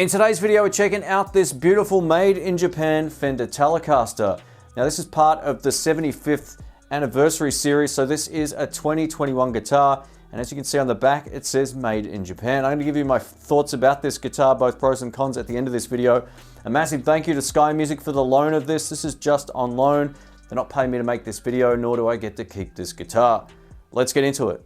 In today's video, we're checking out this beautiful made in Japan Fender Telecaster. Now this is part of the 75th anniversary series, so this is a 2021 guitar, and as you can see on the back, it says made in Japan. I'm going to give you my thoughts about this guitar, both pros and cons, at the end of this video. A massive thank you to Sky Music for the loan of this. This is just on loan. They're not paying me to make this video, nor do I get to keep this guitar. Let's get into it.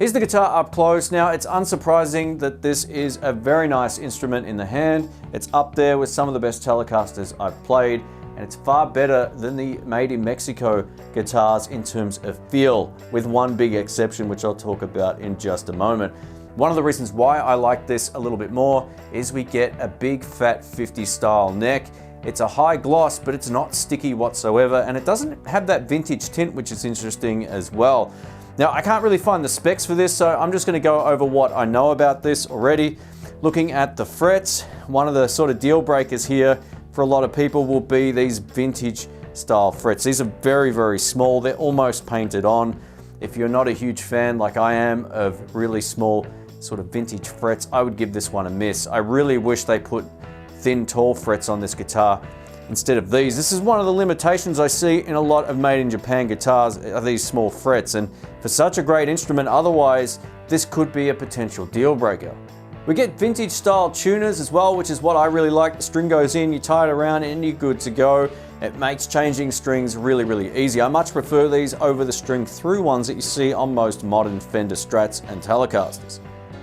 Here's the guitar up close. Now, it's unsurprising that this is a very nice instrument in the hand. It's up there with some of the best Telecasters I've played, and it's far better than the made in Mexico guitars in terms of feel, with one big exception, which I'll talk about in just a moment. One of the reasons why I like this a little bit more is we get a big fat 50 style neck. It's a high gloss, but it's not sticky whatsoever, and it doesn't have that vintage tint, which is interesting as well. Now, I can't really find the specs for this, so I'm just going to go over what I know about this already. Looking at the frets, one of the sort of deal breakers here for a lot of people will be these vintage style frets. These are very, very small. They're almost painted on. If you're not a huge fan like I am of really small sort of vintage frets, I would give this one a miss. I really wish they put thin, tall frets on this guitar instead of these. This is one of the limitations I see in a lot of made in Japan guitars, are these small frets, and for such a great instrument otherwise, this could be a potential deal breaker. We get vintage style tuners as well, which is what I really like. The string goes in, you tie it around and you're good to go. It makes changing strings really, really easy. I much prefer these over the string through ones that you see on most modern Fender Strats and Telecasters.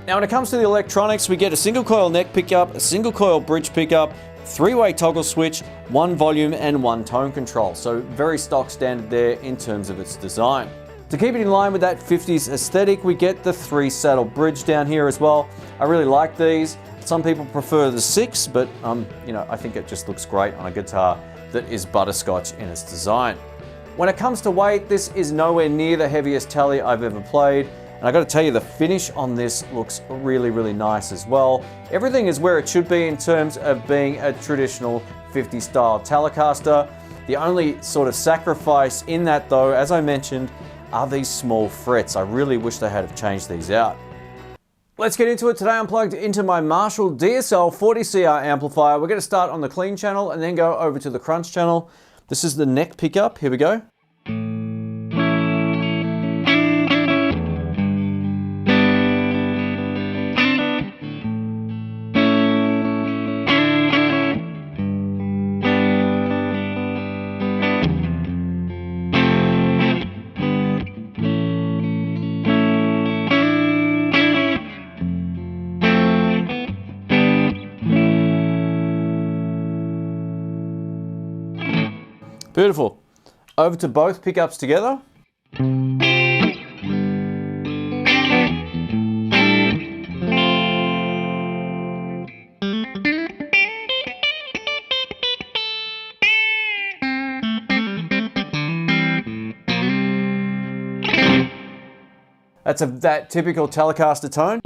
Now when it comes to the electronics, we get a single coil neck pickup, a single coil bridge pickup, 3-way toggle switch, 1 volume and 1 tone control. So very stock standard there in terms of its design. To keep it in line with that 50s aesthetic, we get the 3 saddle bridge down here as well. I really like these. Some people prefer the 6, but you know, I think it just looks great on a guitar that is butterscotch in its design. When it comes to weight, this is nowhere near the heaviest Tele I've ever played. And I got to tell you, the finish on this looks really, really nice as well. Everything is where it should be in terms of being a traditional 50s style Telecaster. The only sort of sacrifice in that though, as I mentioned, are these small frets. I really wish they had changed these out. Let's get into it. Today I'm plugged into my Marshall DSL 40CR amplifier. We're going to start on the clean channel and then go over to the crunch channel. This is the neck pickup. Here we go. Beautiful. Over to both pickups together. That's that typical Telecaster tone.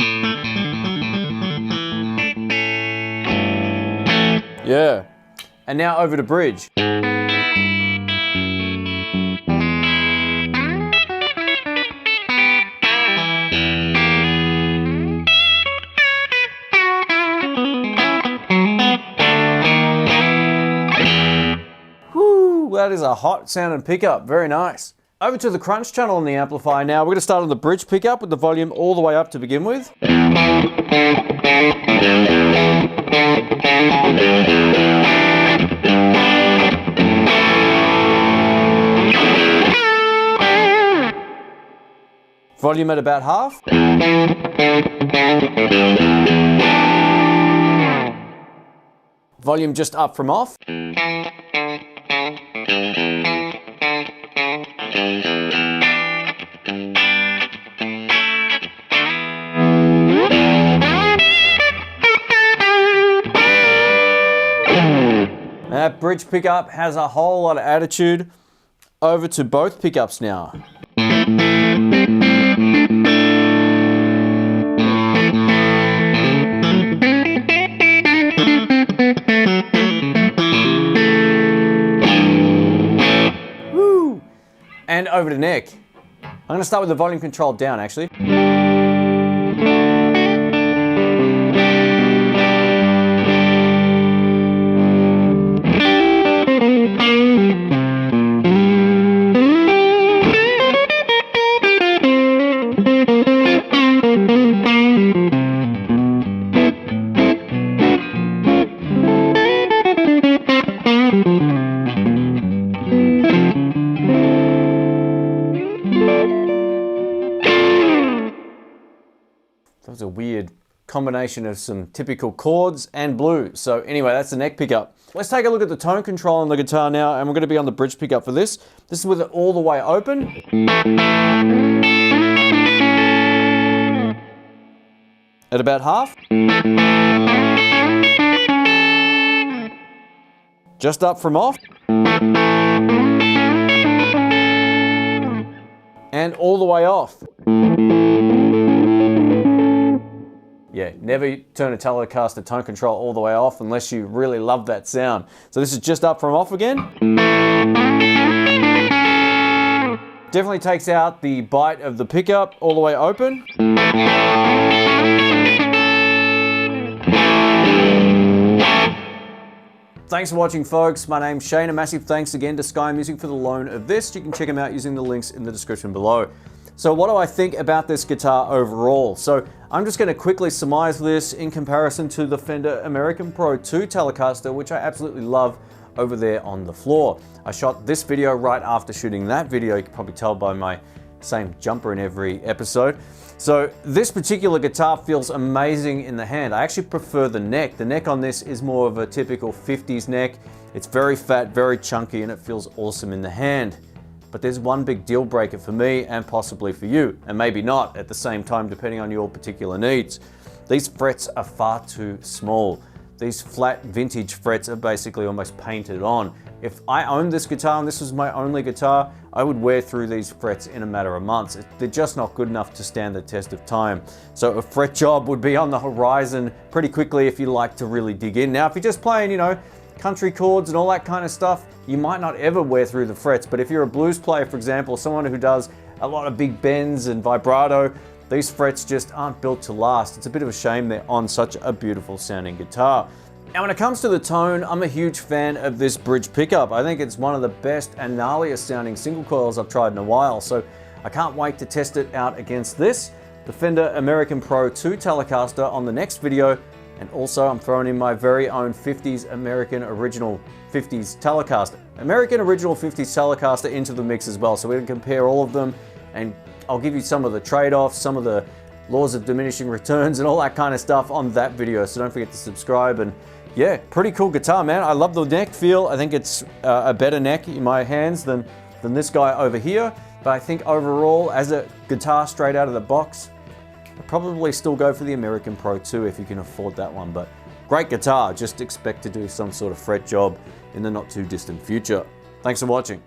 Yeah. And now over to bridge. That is a hot sounding pickup, very nice. Over to the crunch channel on the amplifier now. We're going to start on the bridge pickup with the volume all the way up to begin with. Volume at about half. Volume just up from off. That bridge pickup has a whole lot of attitude. Over to both pickups now. Woo! And over to neck. I'm going to start with the volume control down actually. That was a weird combination of some typical chords and blues. So anyway, that's the neck pickup. Let's take a look at the tone control on the guitar now, and we're going to be on the bridge pickup for this. This is with it all the way open. At about half. Just up from off. And all the way off. yeah, never turn a Telecaster tone control all the way off unless you really love that sound. So this is just up from off again. Definitely takes out the bite of the pickup all the way open. Thanks for watching, folks. My name's Shane. A massive thanks again to Sky Music for the loan of this. You can check them out using the links in the description below. So what do I think about this guitar overall? So I'm just going to quickly surmise this in comparison to the Fender American Pro 2 Telecaster, which I absolutely love, over there on the floor. I shot this video right after shooting that video. You can probably tell by my same jumper in every episode. So this particular guitar feels amazing in the hand. I actually prefer the neck. The neck on this is more of a typical 50s neck. It's very fat, very chunky, and it feels awesome in the hand. But there's one big deal breaker for me and possibly for you, and maybe not at the same time depending on your particular needs. These frets are far too small. These flat vintage frets are basically almost painted on. If I owned this guitar and this was my only guitar, I would wear through these frets in a matter of months. They're just not good enough to stand the test of time. So a fret job would be on the horizon pretty quickly if you like to really dig in. Now, if you're just playing, you know, country chords and all that kind of stuff, you might not ever wear through the frets. But if you're a blues player, for example, someone who does a lot of big bends and vibrato, these frets just aren't built to last. It's a bit of a shame they're on such a beautiful sounding guitar. Now, when it comes to the tone, I'm a huge fan of this bridge pickup. I think it's one of the best and gnarliest sounding single coils I've tried in a while, so I can't wait to test it out against this, the Fender American Pro 2 Telecaster, on the next video. And also I'm throwing in my very own 50s American Original 50s Telecaster. American Original 50s Telecaster into the mix as well, so we're going to compare all of them, and I'll give you some of the trade-offs, some of the laws of diminishing returns and all that kind of stuff on that video, so don't forget to subscribe. And yeah, pretty cool guitar, man. I love the neck feel. I think it's a better neck in my hands than this guy over here, but I think overall, as a guitar straight out of the box, I'd probably still go for the American Pro 2 if you can afford that one. But great guitar, just expect to do some sort of fret job in the not too distant future. Thanks for watching.